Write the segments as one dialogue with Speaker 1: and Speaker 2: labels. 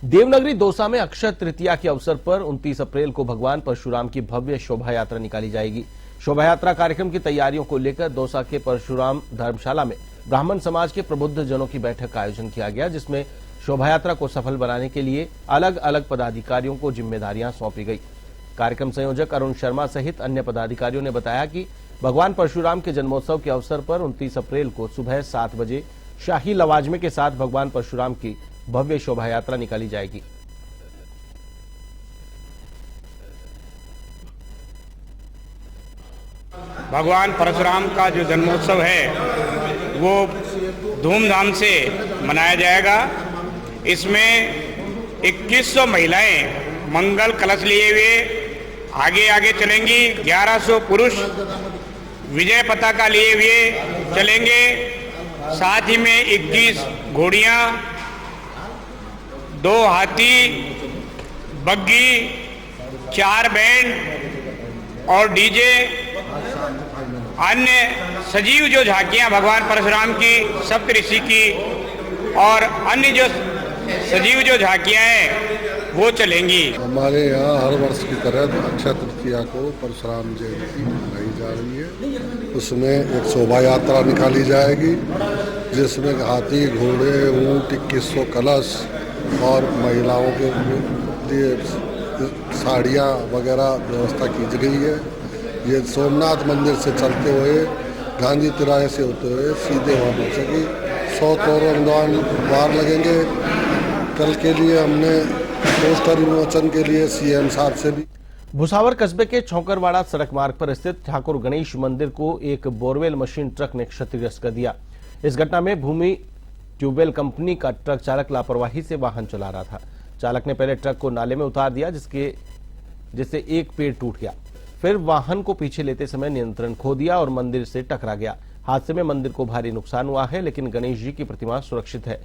Speaker 1: देवनगरी दौसा में अक्षय तृतीया के अवसर पर 29 अप्रैल को भगवान परशुराम की भव्य शोभा यात्रा निकाली जाएगी। शोभा यात्रा कार्यक्रम की तैयारियों को लेकर दौसा के परशुराम धर्मशाला में ब्राह्मण समाज के प्रबुद्ध जनों की बैठक का आयोजन किया गया, जिसमें शोभा यात्रा को सफल बनाने के लिए अलग अलग पदाधिकारियों को जिम्मेदारियां सौंपी गई। कार्यक्रम संयोजक अरुण शर्मा सहित अन्य पदाधिकारियों ने बताया कि भगवान परशुराम के जन्मोत्सव के अवसर पर 29 अप्रैल को सुबह 7 बजे शाही लवाजमे के साथ भगवान परशुराम की भव्य शोभा यात्रा निकाली जाएगी।
Speaker 2: भगवान परशुराम का जो जन्मोत्सव है वो धूमधाम से मनाया जाएगा। इसमें 2100 महिलाएं मंगल कलश लिए हुए आगे आगे चलेंगी। 1100 पुरुष विजय पताका लिए हुए चलेंगे। साथ ही में 21 घोड़ियां, 2 हाथी, बग्गी, 4 बैंड और डीजे, अन्य सजीव जो झांकियां भगवान परशुराम की, सप्तऋषि की और अन्य जो सजीव जो झांकियां हैं वो चलेंगी।
Speaker 3: हमारे यहाँ हर वर्ष की तरह अक्षय तृतीया को परशुराम जयंती मनाई जा रही है। उसमें एक शोभा यात्रा निकाली जाएगी, जिसमें हाथी, घोड़े, ऊंट, 2100 कलश और महिलाओं के लिए साड़ियाँ वगैरह व्यवस्था की गई है। ये सोमनाथ मंदिर से चलते हुए गांधी तिराहे से होते हुए सीधे वहाँ पहुँचेगी। 100 तोरण द्वार लगेंगे। कल के लिए हमने पोस्टर विमोचन के लिए सीएम साहब से भी।
Speaker 1: भुसावर कस्बे के छौकरवाड़ा सड़क मार्ग पर स्थित ठाकुर गणेश मंदिर को एक बोरवेल मशीन ट्रक ने क्षतिग्रस्त कर दिया। इस घटना में भूमि ट्यूबवेल कंपनी का ट्रक चालक लापरवाही से वाहन चला रहा था। चालक ने पहले ट्रक को नाले में उतार दिया, जिससे एक पेड़ टूट गया। फिर वाहन को पीछे लेते समय नियंत्रण खो दिया और मंदिर से टकरा गया। हादसे में मंदिर को भारी नुकसान हुआ है, लेकिन गणेश जी की प्रतिमा सुरक्षित है।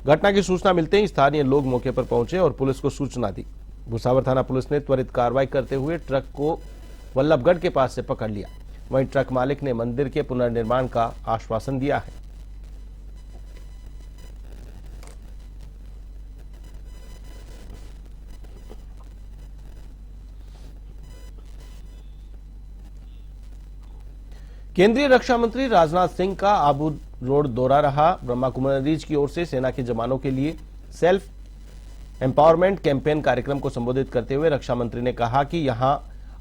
Speaker 1: घटना की सूचना मिलते ही स्थानीय लोग मौके पर पहुंचे और पुलिस को सूचना दी। भुसावर थाना पुलिस ने त्वरित कार्रवाई करते हुए ट्रक को वल्लभगढ़ के पास से पकड़ लिया। वहीं ट्रक मालिक ने मंदिर के पुनर्निर्माण का आश्वासन दिया है। केंद्रीय रक्षा मंत्री राजनाथ सिंह का आबू रोड दौरा रहा। ब्रह्मा कुमारीज की ओर से सेना के जवानों के लिए सेल्फ एम्पावरमेंट कैंपेन कार्यक्रम को संबोधित करते हुए रक्षा मंत्री ने कहा कि यहां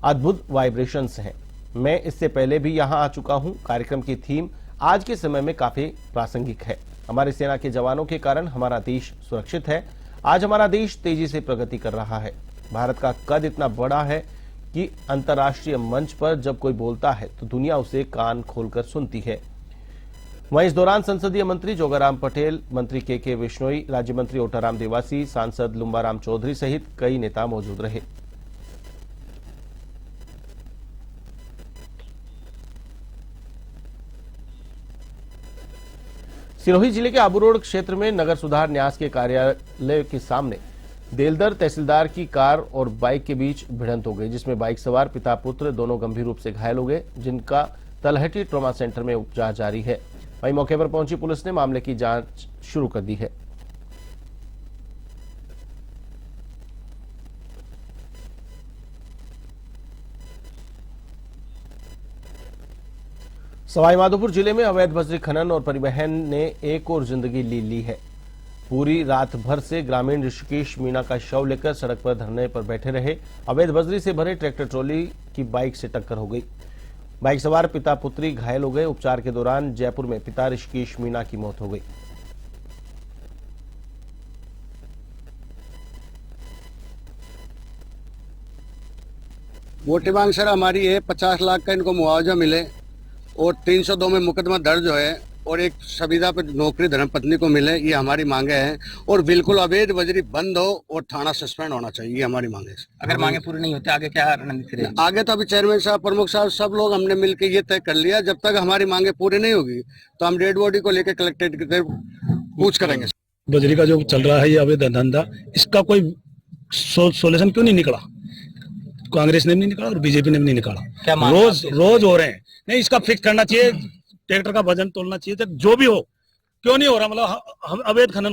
Speaker 1: अद्भुत वाइब्रेशंस हैं। मैं इससे पहले भी यहां आ चुका हूं। कार्यक्रम की थीम आज के समय में काफी प्रासंगिक है। हमारी सेना के जवानों के कारण हमारा देश सुरक्षित है। आज हमारा देश तेजी से प्रगति कर रहा है। भारत का कद इतना बड़ा है कि अंतर्राष्ट्रीय मंच पर जब कोई बोलता है तो दुनिया उसे कान खोलकर सुनती है। वहीं इस दौरान संसदीय मंत्री जोगाराम पटेल, मंत्री के विश्नोई, राज्य मंत्री ओटाराम देवासी, सांसद लुम्बाराम चौधरी सहित कई नेता मौजूद रहे। सिरोही जिले के आबू रोड क्षेत्र में नगर सुधार न्यास के कार्यालय के सामने देलदर तहसीलदार की कार और बाइक के बीच भिड़ंत हो गई, जिसमें बाइक सवार पिता पुत्र दोनों गंभीर रूप से घायल हो गए, जिनका तलहटी ट्रॉमा सेंटर में उपचार जारी है। वहीं मौके पर पहुंची पुलिस ने मामले की जांच शुरू कर दी है। सवाईमाधोपुर जिले में अवैध बजरी खनन और परिवहन ने एक और जिंदगी ली है। पूरी रात भर से ग्रामीण ऋषिकेश मीणा का शव लेकर सड़क पर धरने पर बैठे रहे। अवैध बजरी से भरे ट्रैक्टर ट्रॉली की बाइक से टक्कर हो गई। बाइक सवार पिता पुत्री घायल हो गए। उपचार के दौरान जयपुर में पिता ऋषिकेश मीणा की मौत हो गई।
Speaker 4: मोटी मांग सर हमारी है 50 लाख का इनको मुआवजा मिले और 302 में मुकदमा दर्ज है और एक संविदा पर नौकरी धर्मपत्नी को मिले, ये हमारी मांगे हैं। और बिल्कुल अवैध बजरी बंद हो और थाना सस्पेंड होना चाहिए, ये हमारी मांगे।
Speaker 5: अगर मांगे पूरी नहीं होती आगे क्या रणनीति रहेगी?
Speaker 4: आगे तो अभी चेयरमैन साहब, प्रमुख साहब, सब लोग हमने मिलकर ये तय कर लिया, जब तक हमारी मांगे पूरी नहीं होगी तो हम डेड बॉडी को लेकर कलेक्ट्रेट की पूछ करेंगे।
Speaker 6: बजरी का जो चल रहा है ये अवैध धंधा, इसका कोई सोल्यूशन क्यों नहीं निकला? कांग्रेस ने भी नहीं निकाला और बीजेपी ने भी नहीं निकाला। रोज हो रहे हैं। नहीं, इसका फिक्स करना चाहिए, ट्रैक्टर का वजन तोलना चाहिए, जो भी हो। क्यों नहीं हो रहा? मतलब अवैध खनन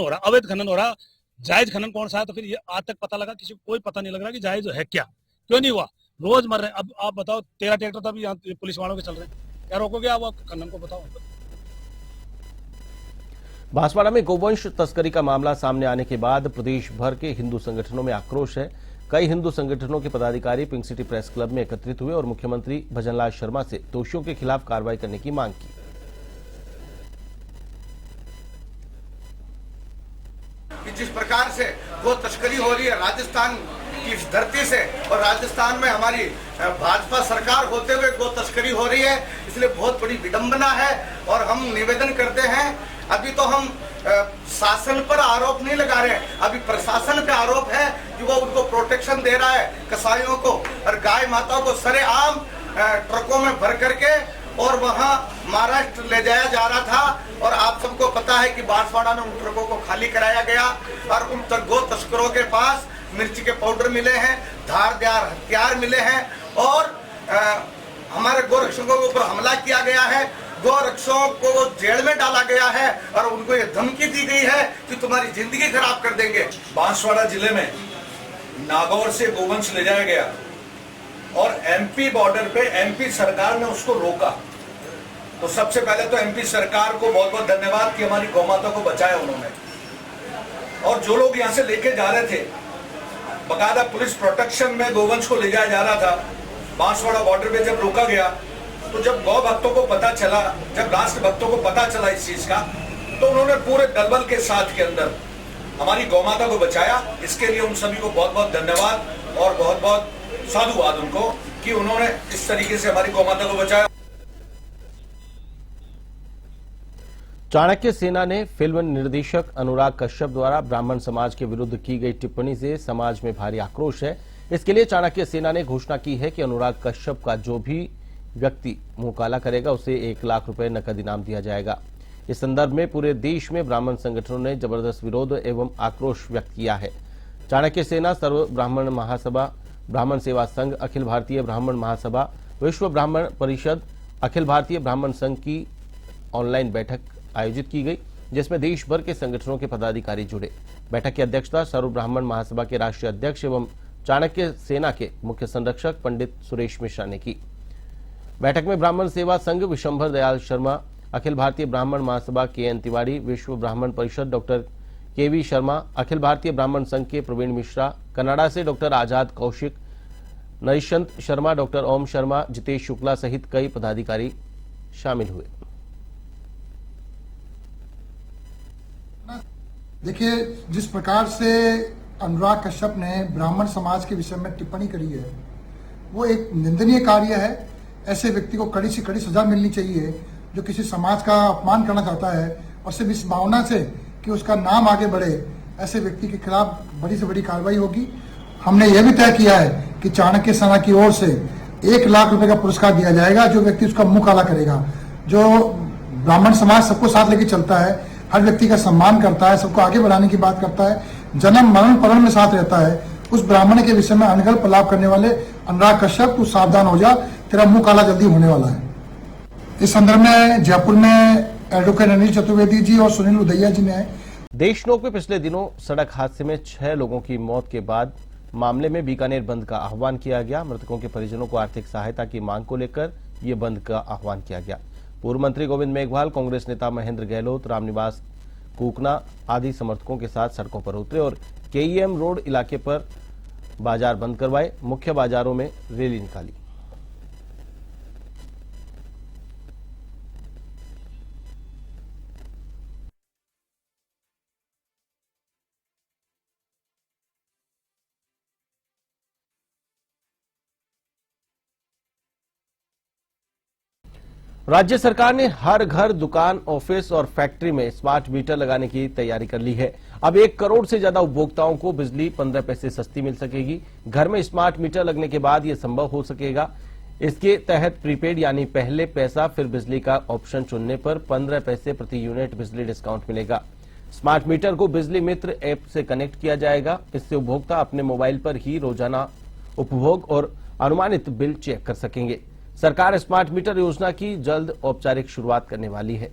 Speaker 6: हो रहा, जायज खनन कौन सा है, तो फिर ये आज तक पता लगा, किसी को कोई पता नहीं लग रहा कि जायज है क्या, क्यों नहीं हुआ। रोज मर रहे हैं। अब आप बताओ, 13 ट्रैक्टर तो अभी यहाँ पुलिस वालों के चल रहे हैं, क्या रोकोगे आप खनन को, बताओ।
Speaker 1: बांसवाड़ा में गोवंश तस्करी का मामला सामने आने के बाद प्रदेश भर के हिंदू संगठनों में आक्रोश है। कई हिंदू संगठनों के पदाधिकारी पिंक सिटी प्रेस क्लब में एकत्रित हुए और मुख्यमंत्री भजनलाल शर्मा से दोषियों के खिलाफ कार्रवाई करने की मांग की।
Speaker 7: जिस प्रकार से गो तस्करी हो रही है राजस्थान की इस धरती से, और राजस्थान में हमारी भाजपा सरकार होते हुए गो तस्करी हो रही है, इसलिए बहुत बड़ी विडंबना है। और हम निवेदन करते हैं, अभी तो हम शासन पर आरोप नहीं लगा रहे हैं, अभी प्रशासन पे आरोप है कि वो उनको प्रोटेक्शन दे रहा है, कसाईयों को और गाय माताओं को सरेआम ट्रकों में भर करके और वहां महाराष्ट्र ले जाया जा रहा था। और आप सबको पता है कि बांसवाड़ा में उन ट्रकों को खाली कराया गया और उन गो तस्करों के पास मिर्ची के पाउडर मिले हैं, धारदार हथियार मिले हैं और हमारे गोरक्षकों के ऊपर हमला किया गया है, गोरक्षकों को जेल में डाला गया है और उनको ये धमकी दी गई है कि तुम्हारी जिंदगी खराब कर देंगे।
Speaker 8: बांसवाड़ा जिले में नागौर से गोवंश ले जाया गया और एमपी बॉर्डर पे एमपी सरकार ने उसको रोका। तो सबसे पहले तो एमपी सरकार को बहुत बहुत धन्यवाद कि हमारी गौमाता को बचाया उन्होंने। और जो लोग यहाँ से लेके जा रहे थे, बकायदा पुलिस प्रोटेक्शन में गोवंश को ले जाया जा रहा था, बांसवाड़ा बॉर्डर पे जब रोका गया तो जब गौ भक्तों को पता चला, जब राष्ट्र भक्तों को पता चला इस चीज का, तो उन्होंने पूरे दलबल के साथ के अंदर हमारी गौमाता को बचाया। इसके लिए उन सभी को बहुत बहुत धन्यवाद और बहुत बहुत साधुवाद उनको कि उन्होंने इस तरीके से हमारी गौमाता को बचाया।
Speaker 1: चाणक्य सेना ने फिल्म निर्देशक अनुराग कश्यप द्वारा ब्राह्मण समाज के विरुद्ध की गई टिप्पणी से समाज में भारी आक्रोश है। इसके लिए चाणक्य सेना ने घोषणा की है कि अनुराग कश्यप का जो भी व्यक्ति मुंह काला करेगा उसे 1 लाख रुपए नकद इनाम दिया जाएगा। इस संदर्भ में पूरे देश में ब्राह्मण संगठनों ने जबरदस्त विरोध एवं आक्रोश व्यक्त किया है। चाणक्य सेना, सर्व ब्राह्मण महासभा, ब्राह्मण सेवा संघ, अखिल भारतीय ब्राह्मण महासभा, विश्व ब्राह्मण परिषद, अखिल भारतीय ब्राह्मण संघ की ऑनलाइन बैठक आयोजित की गई, जिसमें देश भर के संगठनों के पदाधिकारी जुड़े। बैठक की अध्यक्षता सर्व ब्राह्मण महासभा के राष्ट्रीय अध्यक्ष एवं चाणक्य सेना के मुख्य संरक्षक पंडित सुरेश मिश्रा ने की। बैठक में ब्राह्मण सेवा संघ विशंभर दयाल शर्मा, अखिल भारतीय ब्राह्मण महासभा KN तिवारी, विश्व ब्राह्मण परिषद डॉक्टर KV शर्मा, अखिल भारतीय ब्राह्मण संघ के प्रवीण मिश्रा, कनाडा से डॉक्टर आजाद कौशिक, नरिशंत शर्मा, डॉक्टर ओम शर्मा, जितेश शुक्ला सहित कई पदाधिकारी शामिल हुए।
Speaker 9: देखिए, जिस प्रकार से अनुराग कश्यप ने ब्राह्मण समाज के विषय में टिप्पणी करी है, वो एक निंदनीय कार्य है। ऐसे व्यक्ति को कड़ी से कड़ी सजा मिलनी चाहिए जो किसी समाज का अपमान करना चाहता है और सिर्फ इस भावना से कि उसका नाम आगे बढ़े, ऐसे व्यक्ति के खिलाफ बड़ी से बड़ी कार्रवाई होगी। हमने यह भी तय किया है कि चाणक्य सेना की ओर से 1 लाख रुपए का पुरस्कार दिया जाएगा जो व्यक्ति उसका मुंह काला करेगा। जो ब्राह्मण समाज सबको साथ लेके चलता है, हर व्यक्ति का सम्मान करता है, सबको आगे बढ़ाने की बात करता है, जन्म मरण परण में साथ रहता है, उस ब्राह्मण के विषय में अनगढ़ लाभ करने वाले अनुराग कश्यप, तू सावधान हो जा, तेरा मुंह काला जल्दी होने वाला है। इस संदर्भ में जयपुर में एडवोकेट अनिल चतुर्वेदी जी और सुनील उदैया जी ने
Speaker 1: देशनोक में पिछले दिनों सड़क हादसे में 6 लोगों की मौत के बाद मामले में बीकानेर बंद का आह्वान किया गया। मृतकों के परिजनों को आर्थिक सहायता की मांग को लेकर यह बंद का आह्वान किया गया। पूर्व मंत्री गोविंद मेघवाल, कांग्रेस नेता महेंद्र गहलोत, रामनिवास कूकना आदि समर्थकों के साथ सड़कों पर उतरे और KEM रोड इलाके पर बाजार बंद करवाए, मुख्य बाजारों में रैली निकाली। राज्य सरकार ने हर घर, दुकान, ऑफिस और फैक्ट्री में स्मार्ट मीटर लगाने की तैयारी कर ली है। अब 1 करोड़ से ज्यादा उपभोक्ताओं को बिजली 15 पैसे सस्ती मिल सकेगी। घर में स्मार्ट मीटर लगने के बाद यह संभव हो सकेगा। इसके तहत प्रीपेड यानी पहले पैसा फिर बिजली का ऑप्शन चुनने पर 15 पैसे प्रति यूनिट बिजली डिस्काउंट मिलेगा। स्मार्ट मीटर को बिजली मित्र ऐप से कनेक्ट किया जाएगा। इससे उपभोक्ता अपने मोबाइल पर ही रोजाना उपभोग और अनुमानित बिल चेक कर सकेंगे। सरकार स्मार्ट मीटर योजना की जल्द औपचारिक शुरुआत करने वाली है।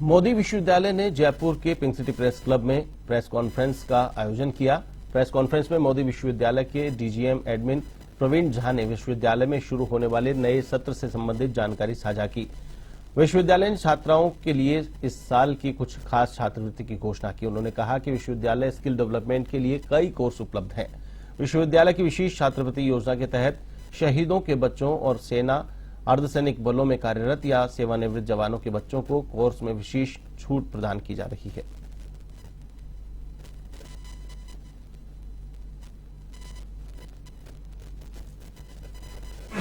Speaker 1: मोदी विश्वविद्यालय ने जयपुर के पिंक सिटी प्रेस क्लब में प्रेस कॉन्फ्रेंस का आयोजन किया। प्रेस कॉन्फ्रेंस में मोदी विश्वविद्यालय के डीजीएम एडमिन प्रवीण झा ने विश्वविद्यालय में शुरू होने वाले नए सत्र से संबंधित जानकारी साझा की। विश्वविद्यालय ने छात्राओं के लिए इस साल की कुछ खास छात्रवृत्ति की घोषणा की। उन्होंने कहा कि विश्वविद्यालय स्किल डेवलपमेंट के लिए कई कोर्स उपलब्ध हैं। विश्वविद्यालय की विशेष छात्रवृत्ति योजना के तहत शहीदों के बच्चों और सेना अर्धसैनिक बलों में कार्यरत या सेवानिवृत्त जवानों के बच्चों को कोर्स में विशेष छूट प्रदान की जा रही है।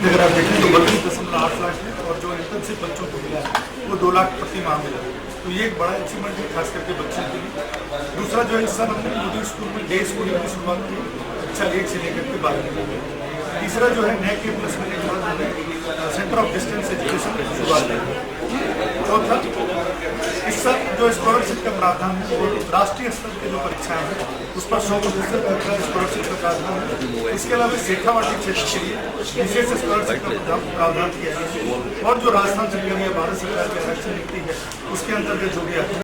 Speaker 10: अगर आप देखें तो 32.8 लाख है और जो इंटर्नशिप बच्चों को मिला है वो 2 लाख प्रति माह मिला है, तो ये एक बड़ा अचीवमेंट है खास करके बच्चों के लिए। दूसरा जो है इस साल हमने मोदी स्कूल में डे स्कूलिंग की शुरुआत की, कक्षा 1 से लेकर के 12वीं तक। तीसरा जो है NAC के प्लस करने के बाद हमने सेंटर ऑफ डिस्टेंस एजुकेशन की शुरुआत की। चौथा, इस साल जो स्कॉलरशिप का प्रावधान है वो राष्ट्रीय स्तर की जो परीक्षाएं हैं उस पर 100% स्कॉलरशिप का प्रावधान है। इसके अलावा शेखावाटी क्षेत्र के लिए विशेष स्कॉलरशिप का प्रावधान किया है और जो राजस्थान सरकार या भारत सरकार की आरक्षण नीति है उसके अंतर्गत जो भी